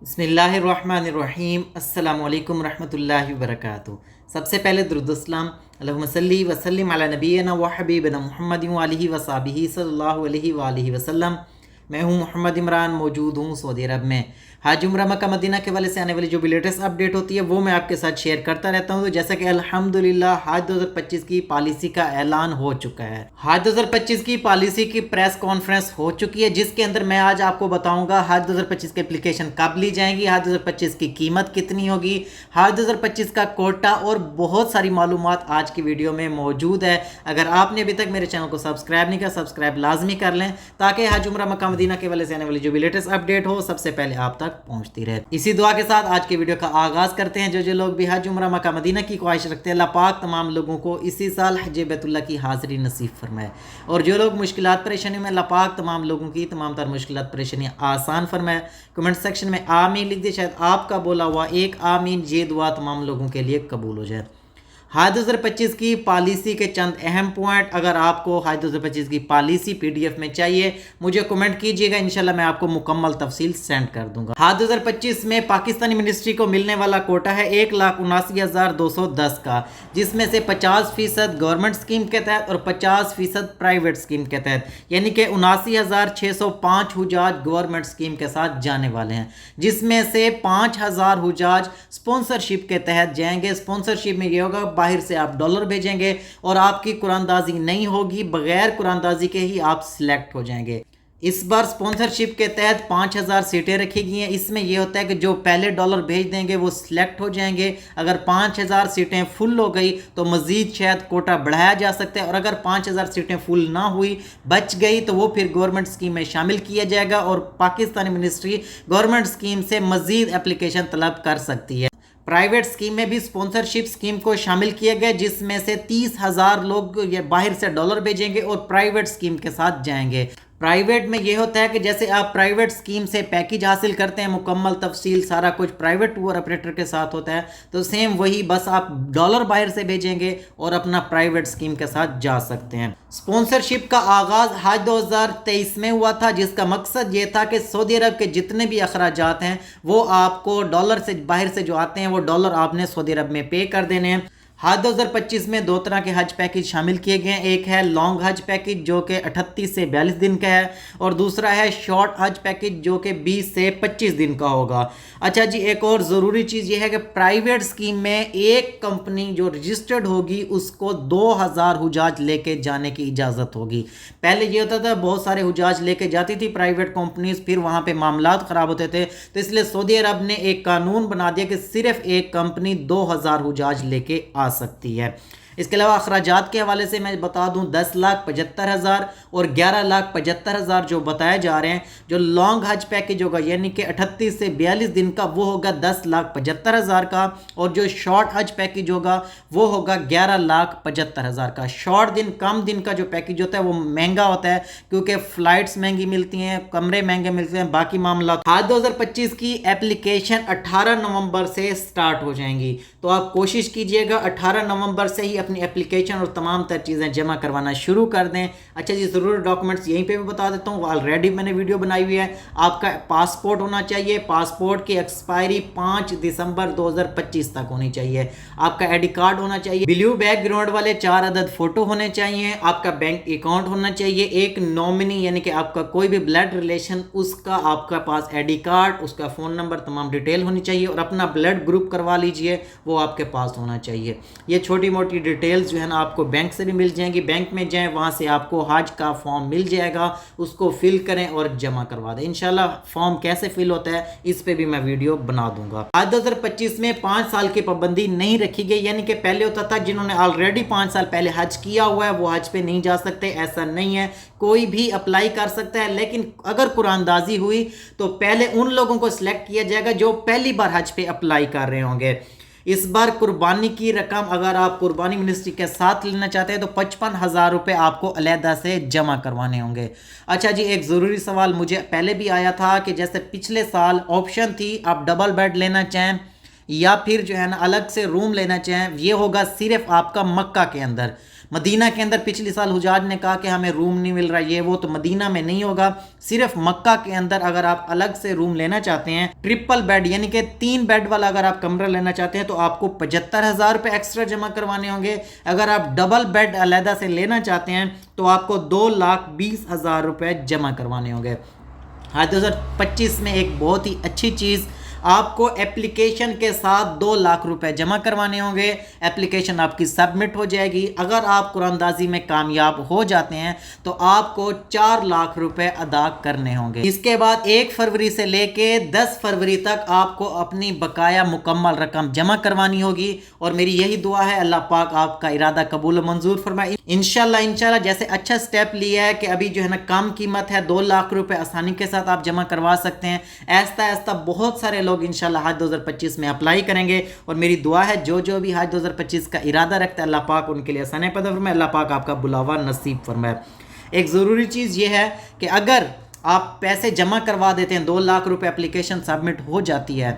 بسم اللہ الرحمن الرحیم، السلام علیکم ورحمۃ اللہ وبرکاتہ۔ سب سے پہلے درود السلام، اللہم صلی وسلم علی نبینا و حبیبنا محمد وآلہ وصحبہ صلی اللہ علیہ وآلہ وسلم۔ میں ہوں محمد عمران، موجود ہوں سعودی عرب میں۔ حج عمرہ مکہ مدینہ کے والے سے آنے والی جو بھی لیٹسٹ اپڈیٹ ہوتی ہے وہ میں آپ کے ساتھ شیئر کرتا رہتا ہوں۔ تو جیسا کہ الحمدللہ حج 2025 کی پالیسی کا اعلان ہو چکا ہے۔ حج 2025 کی پالیسی کی پریس کانفرنس ہو چکی ہے، جس کے اندر میں آج آپ کو بتاؤں گا حج 2025 کی اپلیکیشن کب لی جائیں گی، حج 2025 کی قیمت کتنی ہوگی، حج 2025 کا کوٹا اور بہت ساری معلومات آج کی ویڈیو میں موجود ہے۔ اگر آپ نے ابھی تک میرے چینل کو سبسکرائب نہیں کیا، سبسکرائب لازمی کر لیں تاکہ حج عمرہ مکہ مدینہ کے والے سے آنے والی جو بھی لیٹسٹ اپڈیٹ ہو سب سے پہلے آپ تک پہنچتی رہے۔ اسی دعا کے ساتھ آج کی ویڈیو کا آغاز کرتے ہیں۔ جو لوگ بھی حج عمرہ مکہ مدینہ کی خواہش رکھتے ہیں، اللہ پاک تمام لوگوں کو اسی سال حج بیت اللہ کی حاضری نصیب فرمائے، اور جو لوگ مشکلات پریشانیوں میں، اللہ پاک تمام لوگوں کی تمام تر مشکلات پریشانیاں آسان فرمائے۔ کمنٹ سیکشن میں آمین لکھ دیں، شاید آپ کا بولا ہوا ایک آمین یہ دعا تمام لوگوں کے لیے قبول ہو جائے۔ حج 2025 کی پالیسی کے چند اہم پوائنٹ، اگر آپ کو حج 2025 کی پالیسی PDF میں چاہیے مجھے کمنٹ کیجیے گا، انشاءاللہ میں آپ کو مکمل تفصیل سینڈ کر دوں گا۔ حج 2025 میں پاکستانی منسٹری کو ملنے والا کوٹا ہے 1,79,210 کا، جس میں سے 50% گورنمنٹ اسکیم کے تحت اور 50% پرائیویٹ اسکیم کے تحت، یعنی کہ 79,605 حجاج گورنمنٹ اسکیم کے ساتھ جانے والے ہیں، جس میں سے 5,000 حجاج اسپانسرشپ کے تحت جائیں گے۔ اسپانسرشپ میں یہ ہوگا باہر سے آپ ڈالر بھیجیں گے اور آپ کی قرآن دازی نہیں ہوگی، بغیر قرآن دازی کے ہی آپ سلیکٹ ہو جائیں گے۔ اس بار اسپانسرشپ کے تحت 5,000 سیٹیں رکھی گئی ہیں۔ اس میں یہ ہوتا ہے کہ جو پہلے ڈالر بھیج دیں گے وہ سلیکٹ ہو جائیں گے۔ اگر 5,000 سیٹیں فل ہو گئی تو مزید شاید کوٹا بڑھایا جا سکتا ہے، اور اگر 5,000 سیٹیں فل نہ ہوئی بچ گئی تو وہ پھر گورنمنٹ اسکیم میں شامل کیا جائے گا، اور پاکستانی منسٹری گورنمنٹ اسکیم سے مزید اپلیکیشن طلب کر سکتی ہے۔ پرائیویٹ اسکیم میں بھی اسپانسرشپ اسکیم کو شامل کیا گیا، جس میں سے 30,000 لوگ یہ باہر سے ڈالر بھیجیں گے اور پرائیویٹ اسکیم کے ساتھ جائیں گے۔ پرائیویٹ میں یہ ہوتا ہے کہ جیسے آپ پرائیویٹ اسکیم سے پیکج حاصل کرتے ہیں، مکمل تفصیل سارا کچھ پرائیویٹ ٹور آپریٹر کے ساتھ ہوتا ہے، تو سیم وہی، بس آپ ڈالر باہر سے بھیجیں گے اور اپنا پرائیویٹ اسکیم کے ساتھ جا سکتے ہیں۔ اسپانسرشپ کا آغاز حج 2023 میں ہوا تھا، جس کا مقصد یہ تھا کہ سعودی عرب کے جتنے بھی اخراجات ہیں وہ آپ کو ڈالر سے باہر سے جو آتے ہیں وہ ڈالر آپ نے سعودی عرب میں پے کر دینے ہیں۔ حج 2025 میں 2 طرح کے حج پیکج شامل کیے گئے ہیں، ایک ہے لانگ حج پیکج جو کہ 38 سے 42 دن کا ہے، اور دوسرا ہے شارٹ حج پیکج جو کہ 20 سے 25 دن کا ہوگا۔ اچھا جی، ایک اور ضروری چیز یہ ہے کہ پرائیویٹ اسکیم میں ایک کمپنی جو رجسٹرڈ ہوگی اس کو 2,000 حجاج لے کے جانے کی اجازت ہوگی۔ پہلے یہ ہوتا تھا بہت سارے حجاج لے کے جاتی تھی پرائیویٹ کمپنیز، پھر وہاں پہ معاملات خراب ہوتے تھے، تو اس لیے سعودی عرب نے ایک قانون بنا دیا کہ صرف ایک کمپنی 2,000 حجاج لے کے آ سکتی ہے۔ اس کے علاوہ اخراجات کے حوالے سے میں بتا دوں 10,75,000 اور 11,75,000 جو بتائے جا رہے ہیں۔ جو لانگ حج پیکج ہوگا یعنی کہ 38 سے 42 دن کا وہ ہوگا 10,75,000 کا، اور جو شارٹ حج پیکج ہوگا وہ ہوگا 11,75,000 کا۔ شارٹ دن کم دن کا جو پیکج ہوتا ہے وہ مہنگا ہوتا ہے، کیونکہ فلائٹس مہنگی ملتی ہیں، کمرے مہنگے ملتے ہیں، باقی معاملات۔ حج 2025 کی اپلیکیشن 18 نومبر سے سٹارٹ ہو جائیں گی، تو آپ کوشش کیجئے گا 18 نومبر سے ہی اپنی اپلیکیشن اور تمام تر چیزیں جمع کروانا شروع کر دیں۔ اچھا جی، ضروری ڈاکومنٹس یہیں پہ بھی بتا دیتا ہوں، آلریڈی میں نے ویڈیو بنائی ہوئی ہے۔ آپ کا پاسپورٹ ہونا چاہیے، پاسپورٹ کی ایکسپائری 5 دسمبر 2025 تک ہونی چاہیے۔ آپ کا آئی ڈی کارڈ ہونا چاہیے، بلیو بیک گراؤنڈ والے 4 عدد فوٹو ہونے چاہیے، آپ کا بینک اکاؤنٹ ہونا چاہیے، ایک نومنی یعنی کہ آپ کا کوئی بھی بلڈ ریلیشن اس کا آپ کا پاس آئی ڈی کارڈ، اس کا فون نمبر، تمام ڈیٹیل ہونی چاہیے، اور اپنا بلڈ گروپ کروا لیجئے، وہ آپ کے پاس ہونا چاہیے۔ یہ چھوٹی موٹی ڈیٹیلز جو ہے نا آپ کو بینک سے بھی مل جائیں گی، بینک میں جائیں، وہاں سے آپ کو حج کا فارم مل جائے گا، اس کو فل کریں اور جمع کروا دیں۔ انشاءاللہ فارم کیسے فل ہوتا ہے اس پہ بھی میں ویڈیو بنا دوں گا۔ حج 2025 میں 5 سال کی پابندی نہیں رکھی گئی، یعنی کہ پہلے ہوتا تھا جنہوں نے آلریڈی 5 سال پہلے حج کیا ہوا ہے وہ حج پہ نہیں جا سکتے، ایسا نہیں ہے، کوئی بھی اپلائی کر سکتا ہے، لیکن اگر قرآن دازی ہوئی تو پہلے ان لوگوں کو سلیکٹ کیا جائے گا جو پہلی بار حج پہ اپلائی کر رہے ہوں گے۔ اس بار قربانی کی رقم اگر آپ قربانی منسٹری کے ساتھ لینا چاہتے ہیں تو 55,000 روپے آپ کو علیحدہ سے جمع کروانے ہوں گے۔ اچھا جی، ایک ضروری سوال مجھے پہلے بھی آیا تھا کہ جیسے پچھلے سال آپشن تھی آپ ڈبل بیڈ لینا چاہیں یا پھر جو ہے نا الگ سے روم لینا چاہیں، یہ ہوگا صرف آپ کا مکہ کے اندر۔ مدینہ کے اندر پچھلی سال حجاج نے کہا کہ ہمیں روم نہیں مل رہا یہ وہ، تو مدینہ میں نہیں ہوگا، صرف مکہ کے اندر اگر آپ الگ سے روم لینا چاہتے ہیں، ٹرپل بیڈ یعنی کہ 3 بیڈ والا اگر آپ کمرہ لینا چاہتے ہیں تو آپ کو 75,000 روپے ایکسٹرا جمع کروانے ہوں گے۔ اگر آپ ڈبل بیڈ علیحدہ سے لینا چاہتے ہیں تو آپ کو 2,20,000 روپے جمع کروانے ہوں گے۔ 2025 میں ایک بہت ہی اچھی چیز، آپ کو اپلیکیشن کے ساتھ 2 لاکھ روپے جمع کروانے ہوں گے۔ اپلیکیشن آپ کی سبمٹ ہو جائے گی، اگر آپ قرآن اندازی میں کامیاب ہو جاتے ہیں تو آپ کو 4 لاکھ روپے ادا کرنے ہوں گے۔ اس کے بعد 1 فروری سے لے کے 10 فروری تک آپ کو اپنی بقایا مکمل رقم جمع کروانی ہوگی، اور میری یہی دعا ہے اللہ پاک آپ کا ارادہ قبول و منظور فرمائے۔ انشاءاللہ جیسے اچھا سٹیپ لیا ہے کہ ابھی جو ہے نا کم قیمت ہے، 2 لاکھ روپے آسانی کے ساتھ آپ جمع کروا سکتے ہیں، ایسا ایسا بہت سارے لوگ انشاءاللہ حج 2025 میں اپلائی کریں گے، اور میری دعا ہے جو بھی حج 2025 کا ارادہ رکھتا ہے اللہ پاک ان کے لیے آسانی پیدا فرمائے، اللہ پاک آپ کا بلاوا نصیب فرمائے۔ ایک ضروری چیز یہ ہے کہ اگر آپ پیسے جمع کروا دیتے ہیں، 2 لاکھ روپے اپلیکیشن سبمٹ ہو جاتی ہے،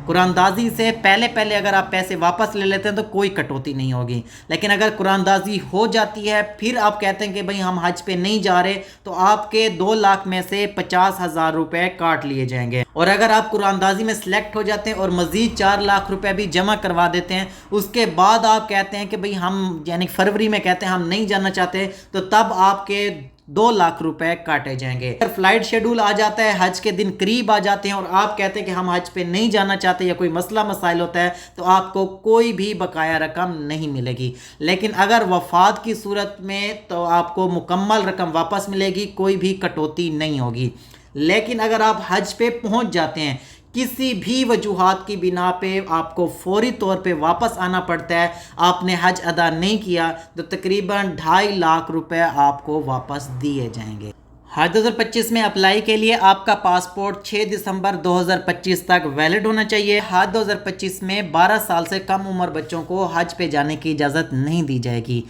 قرآن اندازی سے پہلے اگر آپ پیسے واپس لے لیتے ہیں تو کوئی کٹوتی نہیں ہوگی، لیکن اگر قرآن اندازی ہو جاتی ہے پھر آپ کہتے ہیں کہ بھئی ہم حج پہ نہیں جا رہے، تو آپ کے 2 لاکھ میں سے 50,000 روپے کاٹ لیے جائیں گے، اور اگر آپ قرآن اندازی میں سلیکٹ ہو جاتے ہیں اور مزید 4 لاکھ روپے بھی جمع کروا دیتے ہیں، اس کے بعد آپ کہتے ہیں کہ بھئی ہم یعنی فروری میں کہتے ہیں ہم نہیں جانا چاہتے، تو تب آپ کے 2 لاکھ روپے کاٹے جائیں گے۔ اگر فلائٹ شیڈول آ جاتا ہے، حج کے دن قریب آ جاتے ہیں اور آپ کہتے ہیں کہ ہم حج پہ نہیں جانا چاہتے یا کوئی مسئلہ مسائل ہوتا ہے، تو آپ کو کوئی بھی بقایا رقم نہیں ملے گی، لیکن اگر وفات کی صورت میں تو آپ کو مکمل رقم واپس ملے گی، کوئی بھی کٹوتی نہیں ہوگی۔ لیکن اگر آپ حج پہ پہنچ جاتے ہیں، کسی بھی وجوہات کی بنا پہ آپ کو فوری طور پہ واپس آنا پڑتا ہے، آپ نے حج ادا نہیں کیا، تو تقریباً 2.5 لاکھ روپے آپ کو واپس دیے جائیں گے۔ حج 2025 میں اپلائی کے لیے آپ کا پاسپورٹ 6 دسمبر 2025 تک ویلڈ ہونا چاہیے۔ حج 2025 میں 12 سال سے کم عمر بچوں کو حج پہ جانے کی اجازت نہیں دی جائے گی۔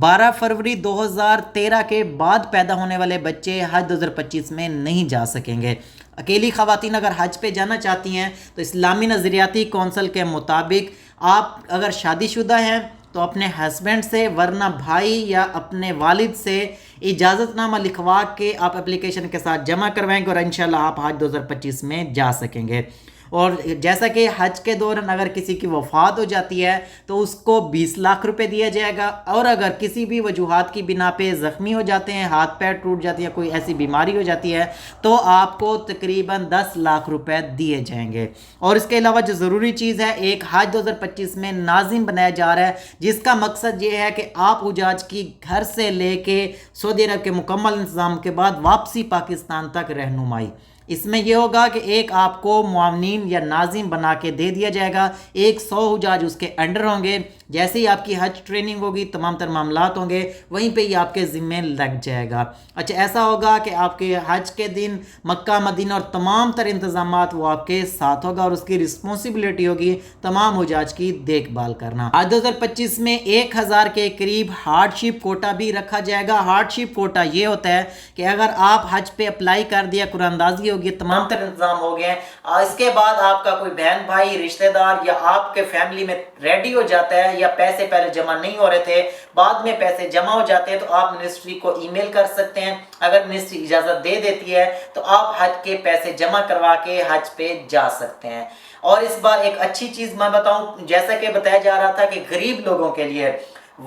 12 فروری 2013 کے بعد پیدا ہونے والے بچے حج 2025 میں نہیں جا سکیں گے۔ اکیلی خواتین اگر حج پہ جانا چاہتی ہیں تو اسلامی نظریاتی کونسل کے مطابق آپ اگر شادی شدہ ہیں تو اپنے ہسبینڈ سے، ورنہ بھائی یا اپنے والد سے اجازت نامہ لکھوا کے آپ اپلیکیشن کے ساتھ جمع کروائیں گے، اور انشاءاللہ آپ حج 2025 میں جا سکیں گے۔ اور جیسا کہ حج کے دوران اگر کسی کی وفات ہو جاتی ہے تو اس کو 20 لاکھ روپے دیا جائے گا، اور اگر کسی بھی وجوہات کی بنا پہ زخمی ہو جاتے ہیں، ہاتھ پیر ٹوٹ جاتی ہے، کوئی ایسی بیماری ہو جاتی ہے، تو آپ کو تقریباً 10 لاکھ روپے دیے جائیں گے۔ اور اس کے علاوہ جو ضروری چیز ہے، ایک حج 2025 میں ناظم بنایا جا رہا ہے، جس کا مقصد یہ ہے کہ آپ حجاج کی گھر سے لے کے سعودی عرب کے مکمل انتظام کے بعد واپسی پاکستان تک رہنمائی۔ اس میں یہ ہوگا کہ ایک آپ کو معاونین یا ناظم بنا کے دے دیا جائے گا، 100 حجاج اس کے انڈر ہوں گے، جیسے ہی آپ کی حج ٹریننگ ہوگی، تمام تر معاملات ہوں گے، وہیں پہ ہی آپ کے ذمے لگ جائے گا۔ اچھا ایسا ہوگا کہ آپ کے حج کے دن مکہ مدینہ اور تمام تر انتظامات وہ آپ کے ساتھ ہوگا، اور اس کی رسپانسبلٹی ہوگی تمام حجاج کی دیکھ بھال کرنا۔ حج 2025 میں 1000 کے قریب ہارڈ شپ کوٹا بھی رکھا جائے گا۔ ہارڈ شپ کوٹا یہ ہوتا ہے کہ اگر آپ حج پہ اپلائی کر دیا، قرآن اندازی ہوگی، تمام تر انتظام ہو گئے ہیں، اس کے بعد آپ کا کوئی بہن بھائی رشتہ دار یا آپ کے فیملی میں ریڈی ہو جاتا ہے، یا پیسے پہلے جمع نہیں ہو رہے تھے، بعد میں پیسے جمع ہو جاتے ہیں، تو آپ منسٹری کو ای میل کر سکتے ہیں۔ اگر منسٹری اجازت دے دیتی ہے تو آپ حج کے پیسے جمع کروا کے حج پہ جا سکتے ہیں۔ اور اس بار ایک اچھی چیز میں بتاؤں، جیسا کہ بتایا جا رہا تھا کہ غریب لوگوں کے لیے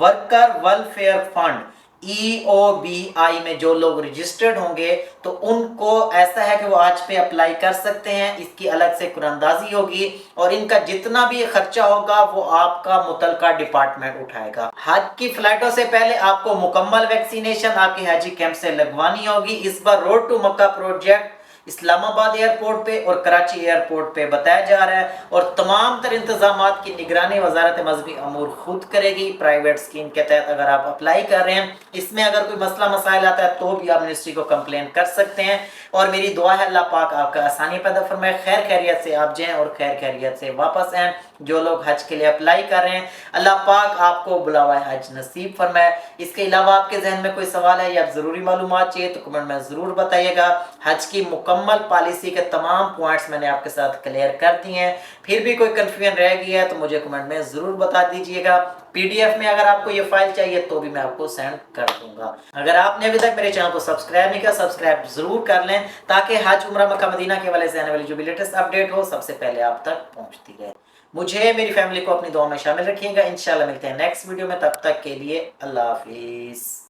ورکر ویلفیئر فنڈ EOBI میں جو لوگ رجسٹرڈ ہوں گے تو ان کو ایسا ہے کہ وہ آج پہ اپلائی کر سکتے ہیں، اس کی الگ سے قرآن اندازی ہوگی، اور ان کا جتنا بھی خرچہ ہوگا وہ آپ کا متعلقہ ڈپارٹمنٹ اٹھائے گا۔ حج کی فلائٹوں سے پہلے آپ کو مکمل ویکسینیشن آپ کے حاجی کیمپ سے لگوانی ہوگی۔ اس بار روڈ ٹو مکہ پروجیکٹ اسلام آباد ایئرپورٹ پہ اور کراچی ایئرپورٹ پہ بتایا جا رہا ہے، اور تمام تر انتظامات کی نگرانی وزارت مذہبی امور خود کرے گی۔ پرائیویٹ اسکیم کے تحت اگر آپ اپلائی کر رہے ہیں، اس میں اگر کوئی مسئلہ مسائل آتا ہے تو بھی آپ منسٹری کو کمپلین کر سکتے ہیں، اور میری دعا ہے اللہ پاک آپ کا آسانی پیدا فرمائے، خیر خیریت سے آپ جائیں اور خیر خیریت سے واپس آئیں۔ جو لوگ حج کے لیے اپلائی کر رہے ہیں، اللہ پاک آپ کو بلاوا حج نصیب فرمائے۔ اس کے علاوہ آپ کے ذہن میں کوئی سوال ہے یا ضروری معلومات چاہیے تو کمنٹ میں ضرور بتائیے گا۔ حج کی مکمل پالیسی کے تمام پوائنٹس میں نے آپ کے ساتھ کلیئر کر دیے ہیں. پھر بھی کوئی کنفیوژن رہ گیا ہے تو مجھے کمنٹ میں ضرور بتا دیجیے گا. پی ڈی ایف میں اگر آپ کو یہ فائل چاہیے تو بھی میں آپ کو سینڈ کر دوں گا. اگر آپ نے ابھی تک میرے چینل کو سبسکرائب نہیں کیا، سبسکرائب ضرور کر لیں تاکہ حج عمرہ مکہ مدینہ کے حوالے سے آنے والی جو بھی لیٹسٹ اپڈیٹ ہو سب سے پہلے آپ تک پہنچتی رہے. مجھے میری فیملی کو اپنی دعا میں شامل رکھیے گا. انشاءاللہ ملتے ہیں نیکسٹ ویڈیو میں، تب تک کے لیے اللہ حافظ.